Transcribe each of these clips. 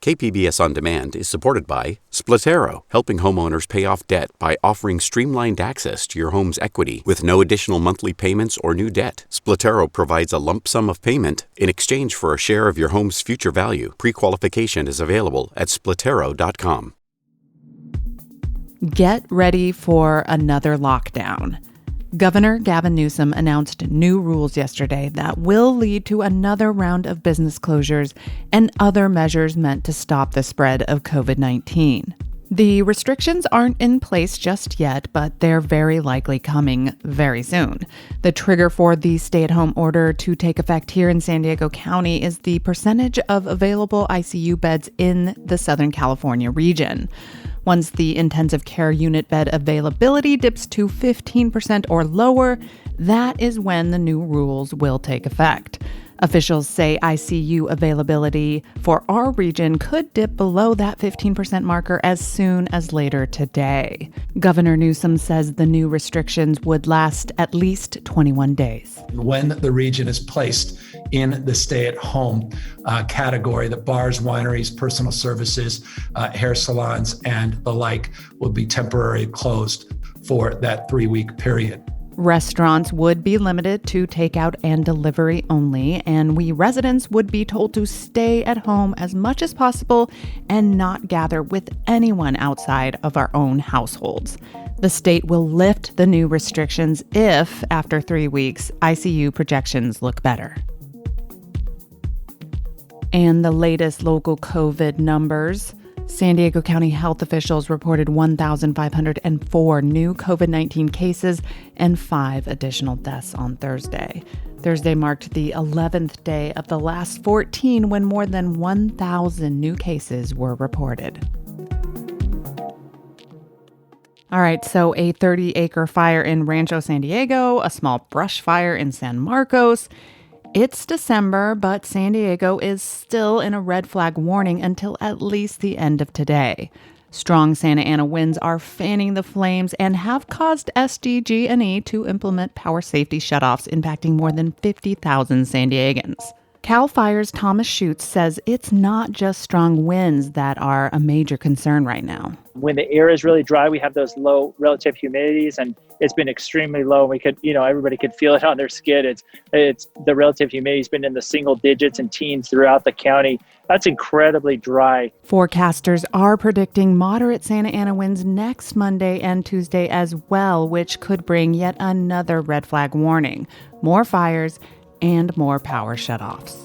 KPBS On Demand is supported by Splatero, helping homeowners pay off debt by offering streamlined access to your home's equity with no additional monthly payments or new debt. Splatero provides a lump sum of payment in exchange for a share of your home's future value. Pre-qualification is available at splatero.com. Get ready for another lockdown. Governor Gavin Newsom announced new rules yesterday that will lead to another round of business closures and other measures meant to stop the spread of COVID-19. The restrictions aren't in place just yet, but they're very likely coming very soon. The trigger for the stay-at-home order to take effect here in San Diego County is the percentage of available ICU beds in the Southern California region. Once the intensive care unit bed availability dips to 15% or lower, that is when the new rules will take effect. Officials say ICU availability for our region could dip below that 15% marker as soon as later today. Governor Newsom says the new restrictions would last at least 21 days. When the region is placed in the stay-at-home category, the bars, wineries, personal services, hair salons, and the like will be temporarily closed for that 3-week period. Restaurants would be limited to takeout and delivery only, and we residents would be told to stay at home as much as possible and not gather with anyone outside of our own households. The state will lift the new restrictions if, after 3 weeks, ICU projections look better. And the latest local COVID numbers. San Diego County health officials reported 1,504 new COVID-19 cases and 5 additional deaths on Thursday. Thursday marked the 11th day of the last 14 when more than 1,000 new cases were reported. All right, so a 30-acre fire in Rancho San Diego, a small brush fire in San Marcos. It's December, but San Diego is still in a red flag warning until at least the end of today. Strong Santa Ana winds are fanning the flames and have caused SDG&E to implement power safety shutoffs, impacting more than 50,000 San Diegans. CAL FIRE's Thomas Schutz says it's not just strong winds that are a major concern right now. When the air is really dry, we have those low relative humidities, and it's been extremely low. We could, everybody could feel it on their skin. It's the relative humidity's been in the single digits and teens throughout the county. That's incredibly dry. Forecasters are predicting moderate Santa Ana winds next Monday and Tuesday as well, which could bring yet another red flag warning, more fires, and more power shutoffs.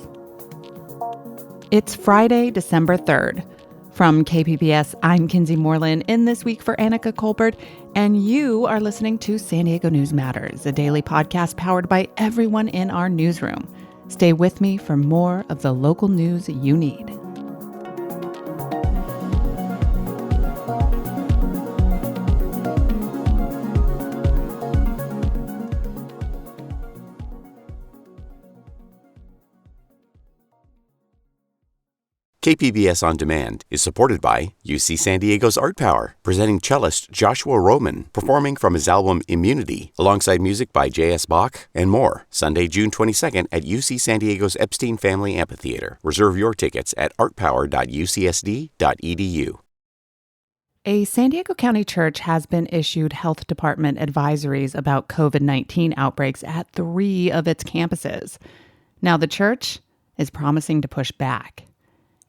It's Friday, December 3rd. From KPBS, I'm Kinsey Moreland in This Week for Annika Colbert, and you are listening to San Diego News Matters, a daily podcast powered by everyone in our newsroom. Stay with me for more of the local news you need. KPBS On Demand is supported by UC San Diego's Art Power, presenting cellist Joshua Roman, performing from his album Immunity, alongside music by J.S. Bach and more, Sunday, June 22nd at UC San Diego's Epstein Family Amphitheater. Reserve your tickets at artpower.ucsd.edu. A San Diego County church has been issued health department advisories about COVID-19 outbreaks at 3 of its campuses. Now the church is promising to push back.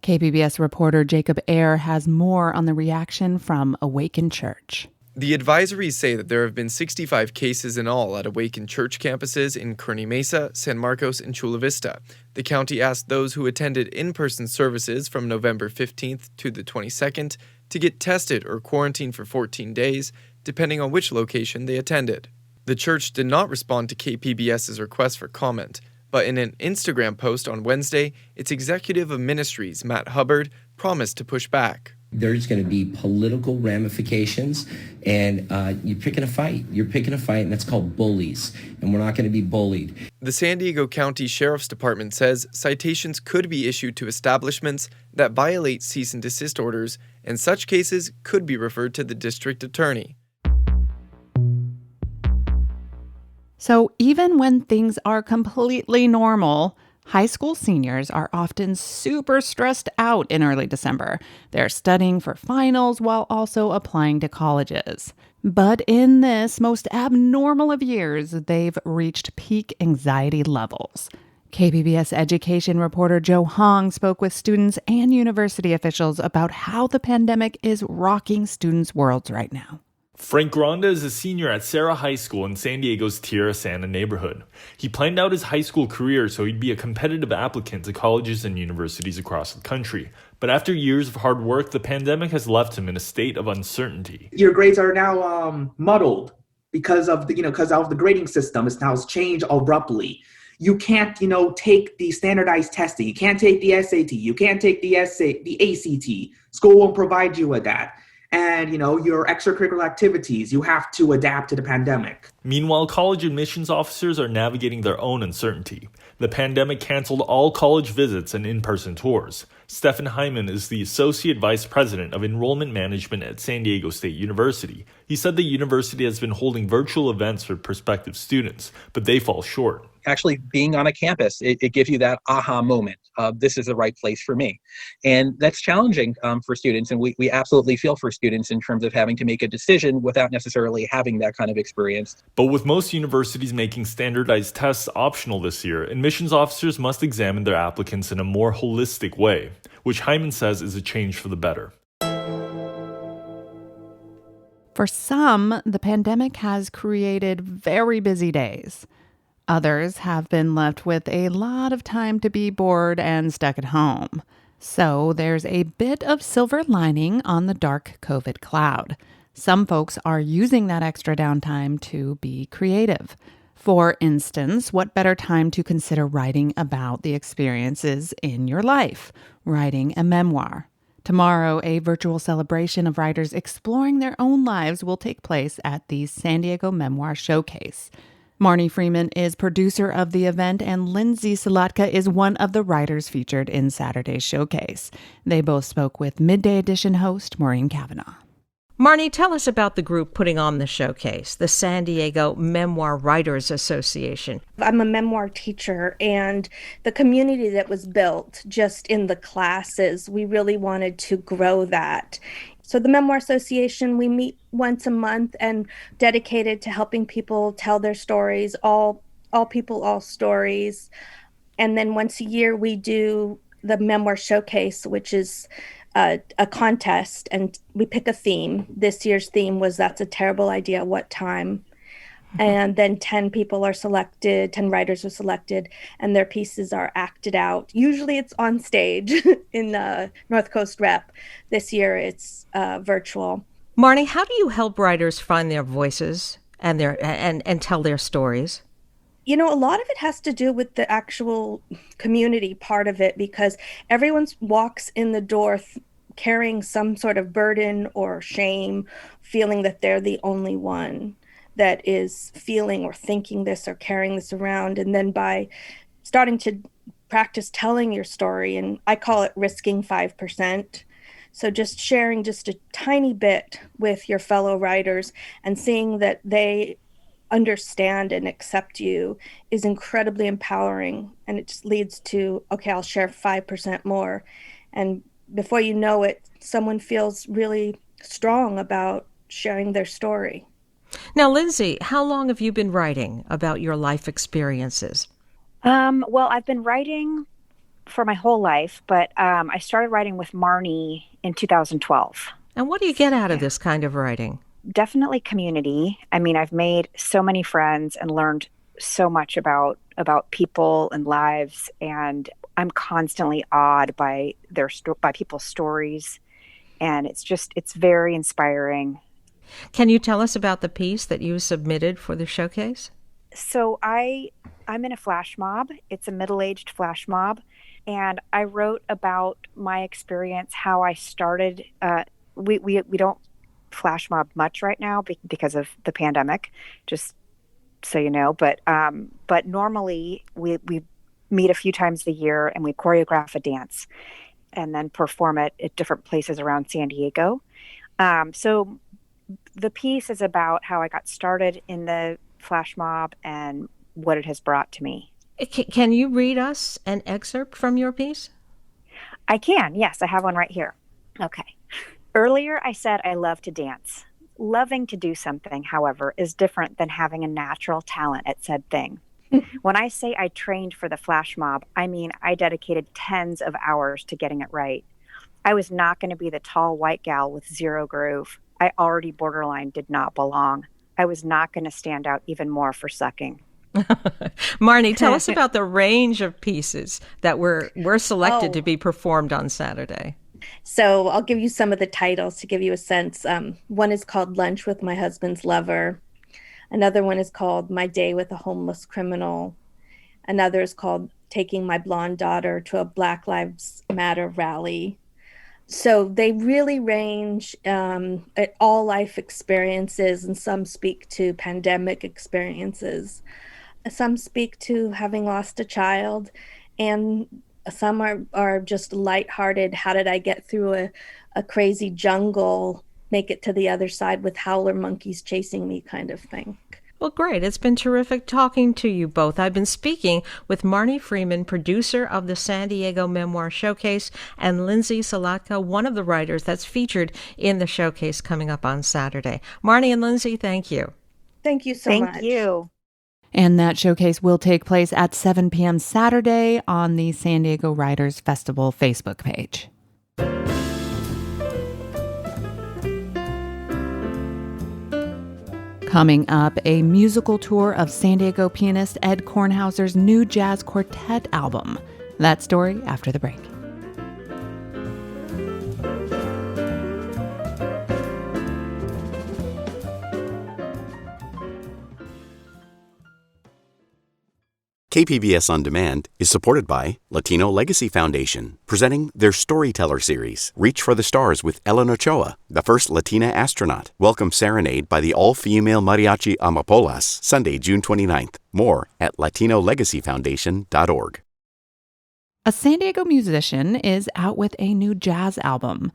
KPBS reporter Jacob Ayer has more on the reaction from Awaken Church. The advisories say that there have been 65 cases in all at Awaken Church campuses in Kearny Mesa, San Marcos, and Chula Vista. The county asked those who attended in-person services from November 15th to the 22nd to get tested or quarantined for 14 days, depending on which location they attended. The church did not respond to KPBS's request for comment, but in an Instagram post on Wednesday, its executive of ministries, Matt Hubbard, promised to push back. There's going to be political ramifications, and you're picking a fight. You're picking a fight, and that's called bullies, and we're not going to be bullied. The San Diego County Sheriff's Department says citations could be issued to establishments that violate cease and desist orders, and such cases could be referred to the district attorney. So even when things are completely normal, High school seniors are often super stressed out in early December. They're studying for finals while also applying to colleges. But in this most abnormal of years, they've reached peak anxiety levels. KPBS education reporter Joe Hong spoke with students and university officials about how the pandemic is rocking students' worlds right now. Frank Gronda is a senior at Serra High School in San Diego's Tierra Santa neighborhood. He planned out his high school career so he'd be a competitive applicant to colleges and universities across the country. But after years of hard work, the pandemic has left him in a state of uncertainty. Your grades are now muddled because of the grading system. It's changed abruptly. You can't, take the standardized testing. You can't take the SAT. You can't take the ACT. School won't provide you with that. And, your extracurricular activities, you have to adapt to the pandemic. Meanwhile, college admissions officers are navigating their own uncertainty. The pandemic canceled all college visits and in-person tours. Stephen Hyman is the Associate Vice President of Enrollment Management at San Diego State University. He said the university has been holding virtual events for prospective students, but they fall short. Actually being on a campus, it gives you that aha moment of this is the right place for me. And that's challenging for students. And we absolutely feel for students in terms of having to make a decision without necessarily having that kind of experience. But with most universities making standardized tests optional this year, admissions officers must examine their applicants in a more holistic way, which Hyman says is a change for the better. For some, the pandemic has created very busy days. Others have been left with a lot of time to be bored and stuck at home. So there's a bit of silver lining on the dark COVID cloud. Some folks are using that extra downtime to be creative. For instance, what better time to consider writing about the experiences in your life, writing a memoir. Tomorrow, a virtual celebration of writers exploring their own lives will take place at the San Diego Memoir Showcase. Marnie Freeman is producer of the event, and Lindsay Salatka is one of the writers featured in Saturday's showcase. They both spoke with Midday Edition host Maureen Cavanaugh. Marnie, tell us about the group putting on the showcase, the San Diego Memoir Writers Association. I'm a memoir teacher, and the community that was built just in the classes, we really wanted to grow that. So the Memoir Association, we meet once a month and dedicated to helping people tell their stories, all people, all stories. And then once a year, we do the Memoir Showcase, which is a contest, and we pick a theme. This year's theme was That's a Terrible Idea, What Time? And then 10 people are selected, 10 writers are selected, and their pieces are acted out. Usually it's on stage in North Coast Rep. This year it's virtual. Marnie, how do you help writers find their voices and and tell their stories? A lot of it has to do with the actual community part of it, because everyone walks in the door carrying some sort of burden or shame, feeling that they're the only one that is feeling or thinking this or carrying this around. And then by starting to practice telling your story, and I call it risking 5%. So just sharing just a tiny bit with your fellow writers and seeing that they understand and accept you is incredibly empowering. And it just leads to, okay, I'll share 5% more. And before you know it, someone feels really strong about sharing their story. Now, Lindsay, how long have you been writing about your life experiences? Well, I've been writing for my whole life, but I started writing with Marnie in 2012. And what do you get out of this kind of writing? Definitely community. I mean, I've made so many friends and learned so much about people and lives, and I'm constantly awed by by people's stories, and it's very inspiring. Can you tell us about the piece that you submitted for the showcase? So I'm in a flash mob. It's a middle-aged flash mob. And I wrote about my experience, how I started. We don't flash mob much right now because of the pandemic, just so you know. But normally we meet a few times a year and we choreograph a dance and then perform it at different places around San Diego. So the piece is about how I got started in the flash mob and what it has brought to me. Can you read us an excerpt from your piece? I can, yes. I have one right here. Okay. Earlier, I said I love to dance. Loving to do something, however, is different than having a natural talent at said thing. When I say I trained for the flash mob, I mean I dedicated tens of hours to getting it right. I was not going to be the tall white gal with zero groove. I already borderline did not belong. I was not going to stand out even more for sucking. Marnie, tell us about the range of pieces that were selected to be performed on Saturday. So I'll give you some of the titles to give you a sense. One is called Lunch with My Husband's Lover. Another one is called My Day with a Homeless Criminal. Another is called Taking My Blonde Daughter to a Black Lives Matter Rally. So they really range at all life experiences, and some speak to pandemic experiences. Some speak to having lost a child, and some are just lighthearted. How did I get through a crazy jungle, make it to the other side with howler monkeys chasing me kind of thing. Well, great. It's been terrific talking to you both. I've been speaking with Marnie Freeman, producer of the San Diego Memoir Showcase, and Lindsay Salatka, one of the writers that's featured in the showcase coming up on Saturday. Marnie and Lindsay, thank you. Thank you so much. Thank you. And that showcase will take place at 7 p.m. Saturday on the San Diego Writers Festival Facebook page. Coming up, a musical tour of San Diego pianist Ed Kornhauser's new jazz quartet album. That story after the break. KPBS On Demand is supported by Latino Legacy Foundation, presenting their Storyteller series, Reach for the Stars with Ellen Ochoa, the first Latina astronaut. Welcome Serenade by the all-female mariachi Amapolas, Sunday, June 29th. More at latinolegacyfoundation.org. A San Diego musician is out with a new jazz album.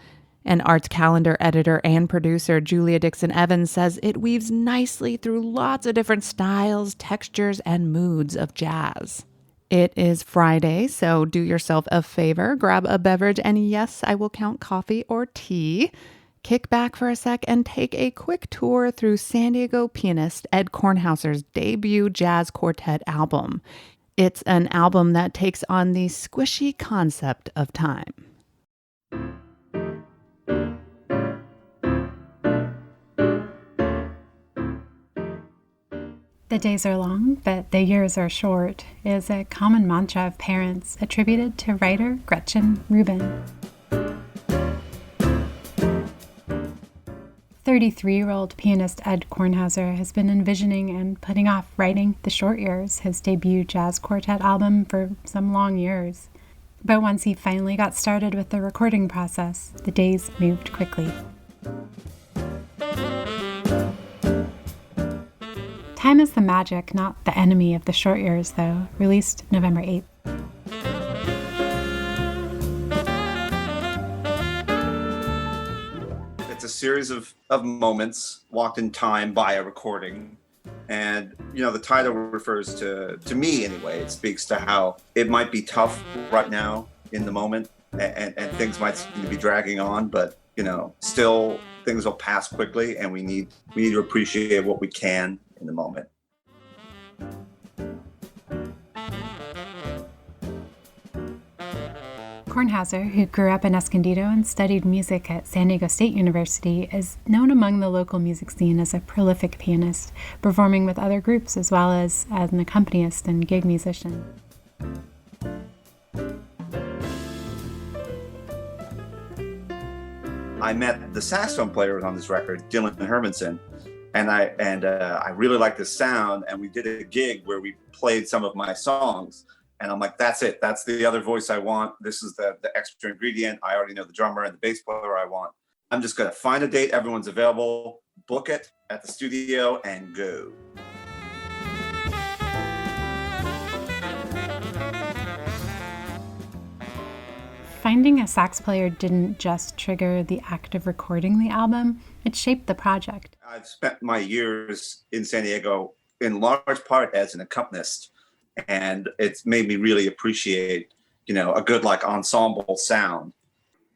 And Arts Calendar editor and producer Julia Dixon Evans says it weaves nicely through lots of different styles, textures, and moods of jazz. It is Friday, so do yourself a favor, grab a beverage, and yes, I will count coffee or tea. Kick back for a sec and take a quick tour through San Diego pianist Ed Kornhauser's debut jazz quartet album. It's an album that takes on the squishy concept of time. The days are long, but the years are short is a common mantra of parents attributed to writer Gretchen Rubin. 33-year-old pianist Ed Kornhauser has been envisioning and putting off writing The Short Years, his debut jazz quartet album, for some long years. But once he finally got started with the recording process, the days moved quickly. Time is the magic, not the enemy of The Short Years, though, released November 8th. It's a series of moments walked in time by a recording. And, you know, the title refers to me anyway, it speaks to how it might be tough right now in the moment and things might seem to be dragging on, but, you know, still things will pass quickly and we need to appreciate what we can in the moment. Kornhauser, who grew up in Escondido and studied music at San Diego State University, is known among the local music scene as a prolific pianist, performing with other groups as well as an accompanist and gig musician. I met the saxophone player on this record, Dylan Hermanson, and I really liked the sound, and we did a gig where we played some of my songs, and I'm like, that's it. That's the other voice I want. This is the extra ingredient. I already know the drummer and the bass player I want. I'm just gonna find a date, everyone's available, book it at the studio, and go. Finding a sax player didn't just trigger the act of recording the album, it shaped the project. I've spent my years in San Diego in large part as an accompanist, And it's made me really appreciate, a good like ensemble sound.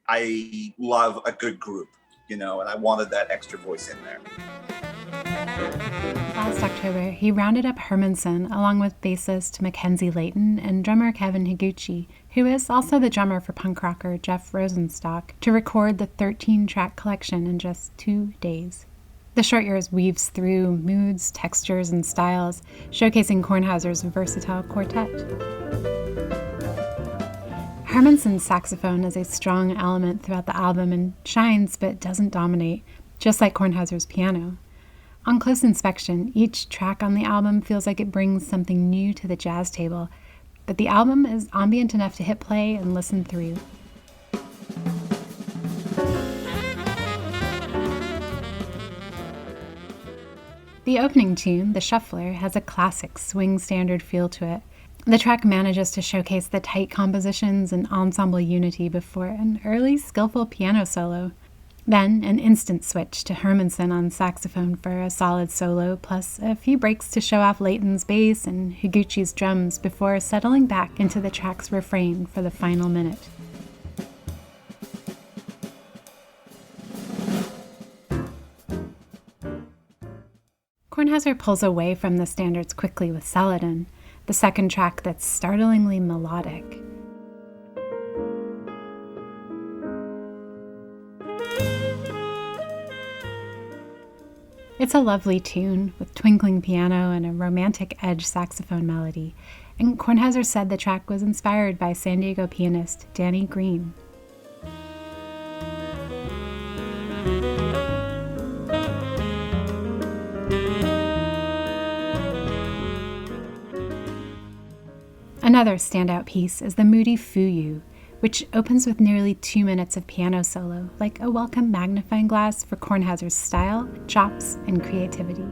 I love a good group, and I wanted that extra voice in there. Last October, he rounded up Hermanson along with bassist Mackenzie Layton and drummer Kevin Higuchi, who is also the drummer for punk rocker Jeff Rosenstock, to record the 13-track collection in just 2 days. The Short Years weaves through moods, textures, and styles, showcasing Kornhauser's versatile quartet. Hermanson's saxophone is a strong element throughout the album and shines but doesn't dominate, just like Kornhauser's piano. On close inspection, each track on the album feels like it brings something new to the jazz table, but the album is ambient enough to hit play and listen through. The opening tune, The Shuffler, has a classic swing standard feel to it. The track manages to showcase the tight compositions and ensemble unity before an early, skillful piano solo. Then, an instant switch to Hermanson on saxophone for a solid solo, plus a few breaks to show off Layton's bass and Higuchi's drums before settling back into the track's refrain for the final minute. Kornhauser pulls away from the standards quickly with Saladin, the second track that's startlingly melodic. It's a lovely tune with twinkling piano and a romantic edge saxophone melody, and Kornhauser said the track was inspired by San Diego pianist Danny Green. Another standout piece is the moody Fuyu, which opens with nearly 2 minutes of piano solo, like a welcome magnifying glass for Kornhauser's style, chops, and creativity.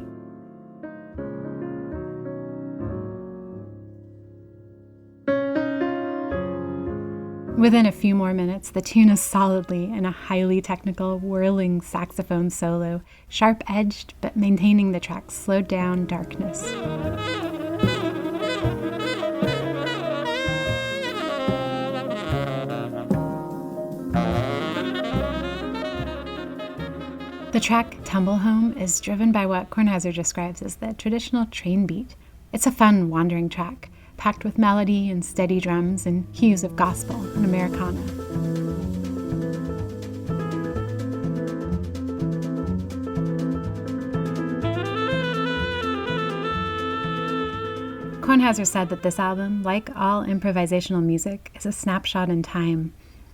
Within a few more minutes, the tune is solidly in a highly technical, whirling saxophone solo, sharp-edged but maintaining the track's slowed-down darkness. The track Tumble Home is driven by what Kornhauser describes as the traditional train beat. It's a fun, wandering track, packed with melody and steady drums and hues of gospel and Americana. Kornhauser said that this album, like all improvisational music, is a snapshot in time,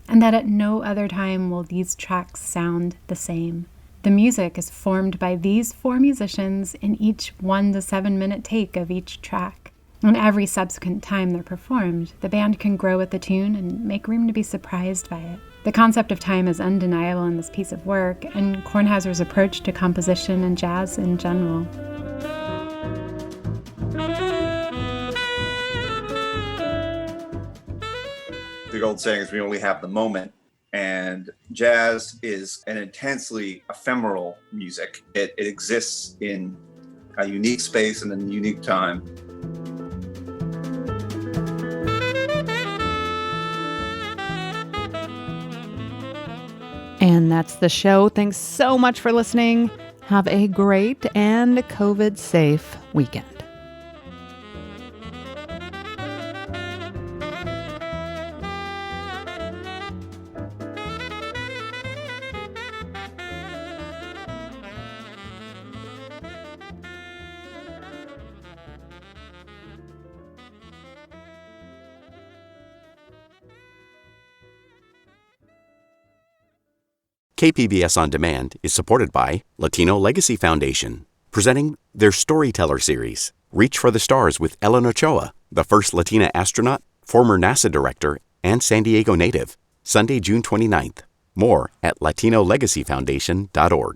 and that at no other time will these tracks sound the same. The music is formed by these 4 musicians in each 1 to 7 minute take of each track. And every subsequent time they're performed, the band can grow with the tune and make room to be surprised by it. The concept of time is undeniable in this piece of work, and Kornhauser's approach to composition and jazz in general. The old saying is we only have the moment. And jazz is an intensely ephemeral music. It exists in a unique space and a unique time. And that's the show. Thanks so much for listening. Have a great and COVID-safe weekend. KPBS On Demand is supported by Latino Legacy Foundation, presenting their Storyteller series, Reach for the Stars with Ellen Ochoa, the first Latina astronaut, former NASA director, and San Diego native, Sunday, June 29th. More at latinolegacyfoundation.org.